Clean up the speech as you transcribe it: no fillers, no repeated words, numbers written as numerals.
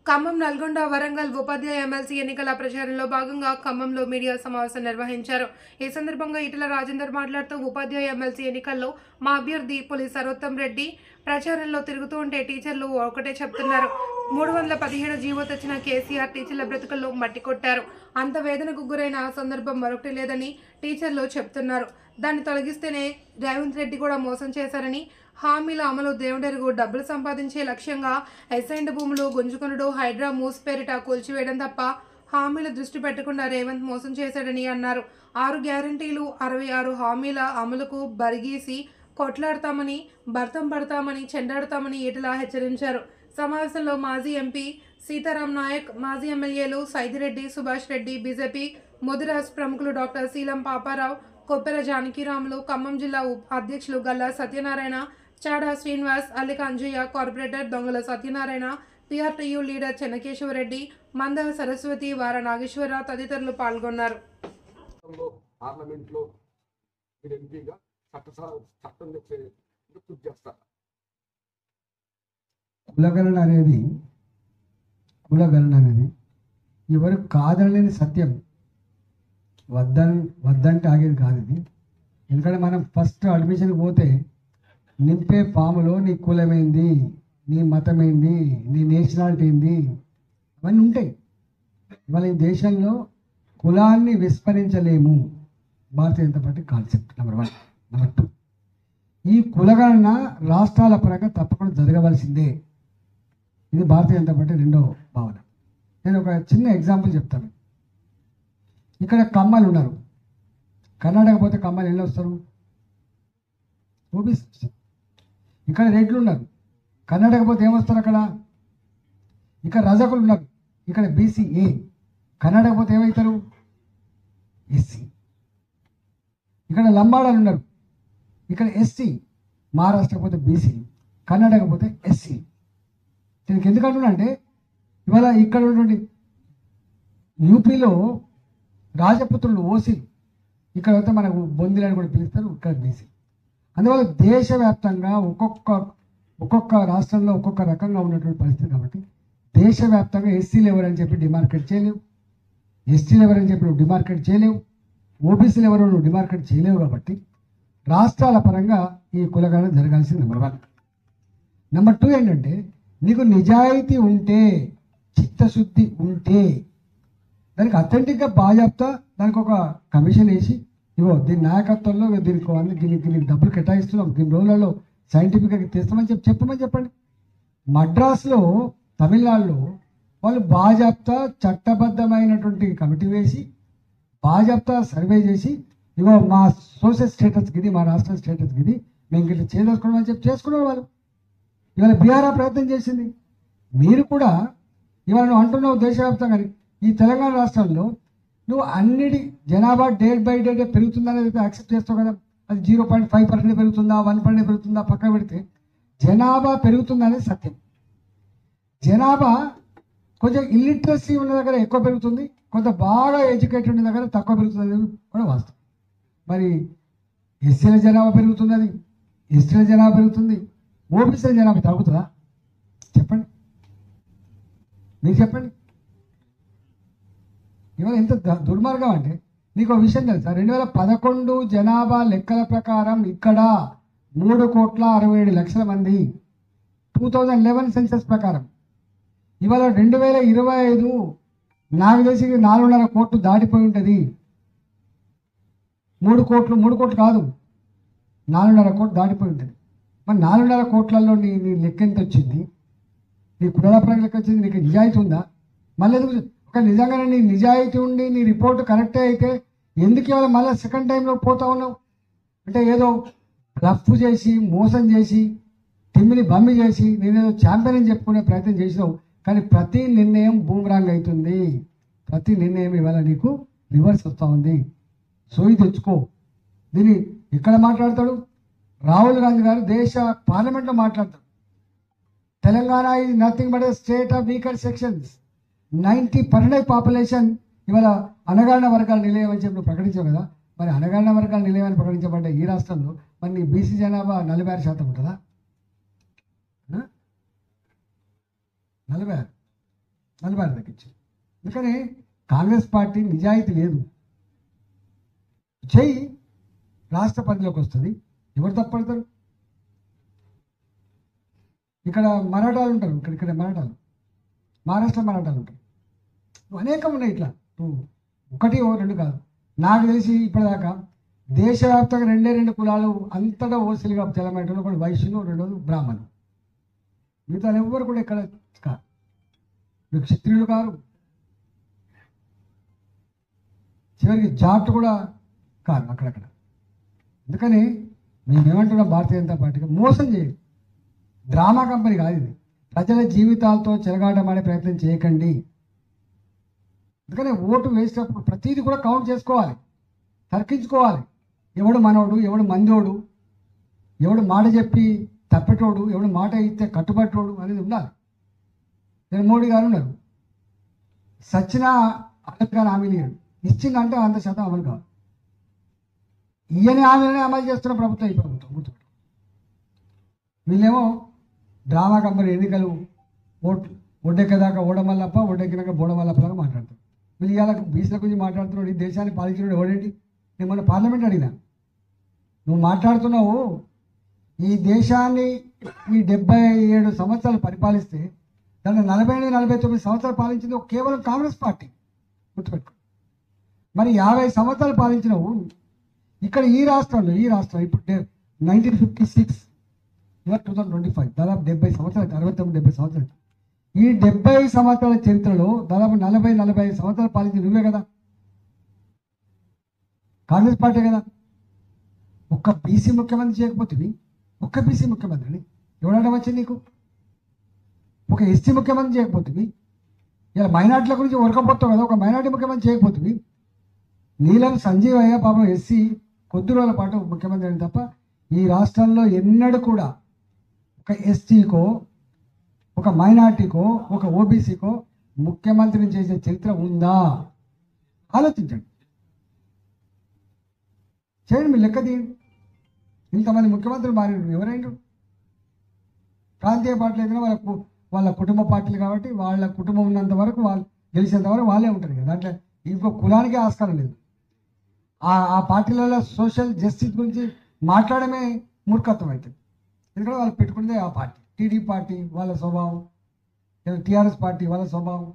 ఖమ్మం, నల్గొండ, వరంగల్ ఉపాధ్యాయ MLC ఎన్నికల ప్రచారంలో భాగంగా ఖమ్మంలో మీడియా సమావేశం నిర్వహించారు. ఈ సందర్భంగా ఈటెల రాజేందర్ మాట్లాడుతూ ఉపాధ్యాయ ఎమ్మెల్సీ ఎన్నికల్లో మా అభ్యర్థి పులి సర్వోత్తం రెడ్డి ప్రచారంలో తిరుగుతూ ఉంటే టీచర్లు ఒకటే చెప్తున్నారు. 317 జీవో తెచ్చిన కేసీఆర్ టీచర్ల బ్రతుకుల్లో మట్టి కొట్టారు. అంత వేదనకు గురైన సందర్భం మరొకటి లేదని టీచర్లు చెప్తున్నారు. దాన్ని తొలగిస్తేనే రేవంత్ రెడ్డి కూడా మోసం చేశారని, హామీల అమలు దేవుడెరుగు, డబ్బులు సంపాదించే లక్ష్యంగా అసైన్డ్ భూములు గుంజుకొనుడు, హైడ్రా మూస్ పేరిట కూల్చివేయడం తప్ప హామీల దృష్టి పెట్టకుండా రేవంత్ మోసం చేశాడని అన్నారు. 6 గ్యారంటీలు, 66 హామీల అమలుకు బరిగీసి కొట్లాడతామని, భర్తం పడతామని, చెండాడతామని ఈటెల హెచ్చరించారు. సమావేశంలో మాజీ ఎంపీ సీతారాం నాయక్, మాజీ ఎమ్మెల్యేలు సైదిరెడ్డి, సుభాష్ రెడ్డి, బీజేపీ ముదిరాజ్ ప్రముఖులు డాక్టర్ సీలం పాపారావు, కొప్పెర జానకిరాములు, ఖమ్మం జిల్లా అధ్యక్షులు గల్లా సత్యనారాయణ, చాడా శ్రీనివాస్, అల్లిక అంజయ్య, కార్పొరేటర్ దొంగల సత్యనారాయణ, పిఆర్టీయూ లీడర్ చెన్నకేశవరెడ్డి, మంద సరస్వతి, వార నాగేశ్వరరావు తదితరులు పాల్గొన్నారు. కులగణన అనేది ఎవరు కాదనలేని సత్యం. వద్దంటే ఆగేది కాదు ఇది. ఎందుకంటే మనం ఫస్ట్ అడ్మిషన్కి పోతే నింపే ఫాములో నీ కులమేంది, నీ మతం ఏంది, నీ నేషనాలిటీ ఏంది, అవన్నీ ఉంటాయి. ఇవాళ ఈ దేశంలో కులాన్ని విస్మరించలేము. Bharatiya Janata Party concept number 1. Number 2, ఈ కులగణన రాష్ట్రాల పరంగా తప్పకుండా జరగవలసిందే. ఇది భారతీయ జనతా పార్టీ రెండో భావన. నేను ఒక చిన్న ఎగ్జాంపుల్ చెప్తాను. ఇక్కడ కమ్మలు ఉన్నారు. కర్ణాటక పోతే కమ్మలు ఎన్ని వస్తారు? ఓబీసీ. ఇక్కడ రెడ్లు ఉన్నారు. కర్ణాటక పోతే ఏమొస్తారు? అక్కడ ఇక్కడ రజకులు ఉన్నారు. ఇక్కడ బీసీఏ. కర్ణాటక పోతే ఏమవుతారు? ఎస్సీ. ఇక్కడ లంబాడాలు ఉన్నారు. ఇక్కడ ఎస్సీ. మహారాష్ట్ర పోతే బీసీ, కర్ణాటక పోతే ఎస్సీ. దీనికి ఎందుకు అంటున్నా అంటే ఇవాళ ఇక్కడ ఉన్నటువంటి యూపీలో రాజపుత్రులు ఓసీలు, ఇక్కడ అయితే మనకు బొందిలని కూడా పిలుస్తారు, ఇక్కడ బీసీ. అందువల్ల దేశవ్యాప్తంగా ఒక్కొక్క రాష్ట్రంలో ఒక్కొక్క రకంగా ఉన్నటువంటి పరిస్థితి. కాబట్టి దేశవ్యాప్తంగా ఎస్సీలు ఎవరని చెప్పి డిమార్కెట్ చేయలేవు, ఎస్టీలు ఎవరని చెప్పి నువ్వు డిమార్కెట్ చేయలేవు, ఓబీసీలు ఎవరో నువ్వు డిమార్కెట్ చేయలేవు. కాబట్టి రాష్ట్రాల పరంగా ఈ కులగణన జరగాల్సింది నెంబర్ 1. నెంబర్ 2 ఏంటంటే నీకు నిజాయితీ ఉంటే, చిత్తశుద్ధి ఉంటే, దానికి అథెంటిక్గా బాజాప్తా దానికి ఒక కమిషన్ వేసి ఇవో దీని నాయకత్వంలో దీనికి డబ్బులు కేటాయిస్తున్నాం, దీని రోజులలో సైంటిఫిక్గా తెస్తామని చెప్పండి. మద్రాసులో, తమిళనాడులో వాళ్ళు బాజాప్తా చట్టబద్ధమైనటువంటి కమిటీ వేసి బాజాప్తా సర్వే చేసి ఇవో మా సోషల్ స్టేటస్కి ఇది, మా రాష్ట్ర స్టేటస్కి ఇది, మేము ఇట్లా చేసుకున్నామని చేసుకున్నారు వాళ్ళు. ఇవాళ బీహార్ ప్రయత్నం చేసింది. మీరు కూడా ఇవాళ నువ్వు అంటున్నావు దేశవ్యాప్తంగా, ఈ తెలంగాణ రాష్ట్రంలో నువ్వు అన్నిటి జనాభా డే బై డే పెరుగుతుందనేది యాక్సెప్ట్ చేస్తావు కదా. అది 0.5% పెరుగుతుందా, 1% పెరుగుతుందా పక్కన పెడితే జనాభా పెరుగుతుందనేది సత్యం. జనాభా కొంచెం ఇల్లిటరసీ ఉన్న దగ్గర ఎక్కువ పెరుగుతుంది, కొంత బాగా ఎడ్యుకేటెడ్ ఉన్న దగ్గర తక్కువ పెరుగుతుంది అనేది కూడా వాస్తవం. మరి ఎస్సీల జనాభా పెరుగుతున్నది, ఎస్టీల జనాభా పెరుగుతుంది, ఓబీసీల జనాభా తగ్గుతుందా? చెప్పండి, మీరు చెప్పండి. ఇవాళ ఎంత దుర్మార్గం అంటే నీకు ఒక విషయం తెలుసా? 2011 జనాభా లెక్కల ప్రకారం ఇక్కడ 3,67,00,000 మంది, 2011 సెన్సస్ ప్రకారం. ఇవాళ 2025 నాకు తెలిసి 4.5 కోట్లు దాటిపోయి ఉంటుంది. 3 కోట్లు కాదు, 4.5 కోట్లు దాటిపోయి ఉంటుంది. మరి 4.5 కోట్లలో నీ లెక్క ఎంత వచ్చింది? నీ కులాపరంగా లెక్క వచ్చింది? నీకు నిజాయితీ ఉందా? మళ్ళీ ఎందుకు ఒక నిజంగానే నీ నిజాయితీ ఉండి నీ రిపోర్టు కరెక్టే అయితే ఎందుకు ఇవాళ మళ్ళీ సెకండ్ టైంలో పోతా ఉన్నావు? అంటే ఏదో రఫ్ చేసి, మోసం చేసి, తిమ్మిని బమ్మి చేసి నేనేదో ఛాంపియన్ అని చెప్పుకునే ప్రయత్నం చేసినావు. కానీ ప్రతి నిర్ణయం బూమరాంగ్ అవుతుంది. ప్రతి నిర్ణయం ఇవాళ నీకు రివర్స్ వస్తూ ఉంది. సోయి తెచ్చుకో. దీన్ని ఇక్కడ మాట్లాడతాడు రాహుల్ గాంధీ గారు, దేశ పార్లమెంట్లో మాట్లాడతాడు. Telangana is nothing but state of weaker sections. 90% population ఇవాళ అణగారిన వర్గాల నిలయం అని చెప్పి ప్రకటించావు కదా. మరి అణగారిన వర్గాల నిలయాన్ని ప్రకటించబడ్డ ఈ రాష్ట్రంలో మరి నీ బీసీ జనాభా 46% ఉంటుందా? 46 40 తగ్గించారు. అందుకని కాంగ్రెస్ పార్టీ నిజాయితీ లేదు. చెయ్యి రాష్ట్ర పరిధిలోకి వస్తుంది, ఎవరు తప్పడతారు? ఇక్కడ మరాఠాలు ఉంటారు, ఇక్కడ మరాఠాలు, మహారాష్ట్ర మరాఠాలు ఉంటారు, అనేకం ఉన్నాయి. ఇట్లా ఒకటి రెండు కాదు, నాకు తెలిసి ఇప్పటిదాకా దేశవ్యాప్తంగా 2 కులాలు అంతటా ఓసిలుగా తెలమేటలు, ఒకటి వైశ్యులు, రెండోది బ్రాహ్మణులు. మిగతా ఎవ్వరు కూడా ఇక్కడ కాదు, మీకు క్షత్రియులు కారు, చివరికి జాట్ కూడా కాదు అక్కడక్కడ. అందుకని మేమేమంటున్నాం, భారతీయ జనతా పార్టీగా మోసం చేయండి. డ్రామా కంపెనీ కాదు ఇది. ప్రజల జీవితాలతో చెలగాటమాడే ప్రయత్నం చేయకండి. అందుకనే ఓటు వేసేటప్పుడు ప్రతిదీ కూడా కౌంట్ చేసుకోవాలి, తర్కించుకోవాలి. ఎవడు మనోడు, ఎవడు మందోడు, ఎవడు మాట చెప్పి తప్పేటోడు, ఎవడు మాట ఇస్తే కట్టుబట్టోడు అనేది ఉండాలి. నేను మోడీ గారు ఉన్నారు, సచ్చినా అమలుగా హామీ లేడు, ఇచ్చిందంటే 100% అమలు కావాలి. ఈయన హామీలనే అమలు చేస్తున్న ప్రభుత్వం ఈ ప్రభుత్వం గుర్తుపెట్టు. వీళ్ళేమో డ్రామా కంపెనీ ఎన్నికలు ఒడ్డెక్కదాకా ఓడమల్లప్ప, ఒడ్డెక్కినాక బోడమల్లప్పలాగా మాట్లాడతారు. వీళ్ళు ఇవాళ బీసీల గురించి మాట్లాడుతున్నాడు. ఈ దేశాన్ని పాలించినాడు ఎవడేంటి? నేను మొన్న పార్లమెంట్ అడిగినా, నువ్వు మాట్లాడుతున్నావు ఈ దేశాన్ని ఈ 77 సంవత్సరాలు పరిపాలిస్తే దాన్ని 48-49 సంవత్సరాలు పాలించింది కేవలం కాంగ్రెస్ పార్టీ, గుర్తుపెట్టుకో. మరి 50 సంవత్సరాలు పాలించినవు ఇక్కడ ఈ రాష్ట్రం ఇప్పుడు 1956 2025 దాదాపు 70 సంవత్సరాలు, 69-70 సంవత్సరాలు. ఈ 70 సంవత్సరాల చరిత్రలో దాదాపు 40-45 సంవత్సరాలు పాలించి నువ్వే కదా, కాంగ్రెస్ పార్టీ కదా. ఒక్క బీసీ ముఖ్యమంత్రి చేయకపోతుంది, ఒక్క బీసీ ముఖ్యమంత్రిని ఎవడడం వచ్చింది నీకు? ఒక ఎస్సీ ముఖ్యమంత్రి చేయకపోతుంది, ఇలా మైనార్టీల గురించి ఉరకపోతావు కదా, ఒక మైనార్టీ ముఖ్యమంత్రి చేయకపోతుంది. నీలం సంజీవ్ అయ్య పాపం ఎస్సీ కొద్ది రోజుల పాటు ముఖ్యమంత్రి అని తప్ప ఈ రాష్ట్రంలో ఎన్నడూ కూడా ఒక ఎస్టీకో, ఒక మైనార్టీకో, ఒక ఓబీసీకో ముఖ్యమంత్రిని చేసే చరిత్ర ఉందా? ఆలోచించండి, చేయండి, మీరు లెక్క తీయండి. ఇంతమంది ముఖ్యమంత్రులు మారినారు, ఎవరైనా ప్రాంతీయ పార్టీలు అయితే వాళ్ళ కుటుంబ పార్టీలు కాబట్టి వాళ్ళ కుటుంబం ఉన్నంత వరకు, వాళ్ళు గెలిచేంత వరకు వాళ్ళే ఉంటారు కదా. దాంట్లో ఇంకో కులానికి ఆస్కారం లేదు. ఆ పార్టీలలో సోషల్ జస్టిస్ గురించి మాట్లాడమే మూర్ఖత్వం అవుతుంది. ఎందుకంటే వాళ్ళు పెట్టుకునేదే ఆ పార్టీ. టీడీ పార్టీ వాళ్ళ స్వభావం, టీఆర్ఎస్ పార్టీ వాళ్ళ స్వభావం,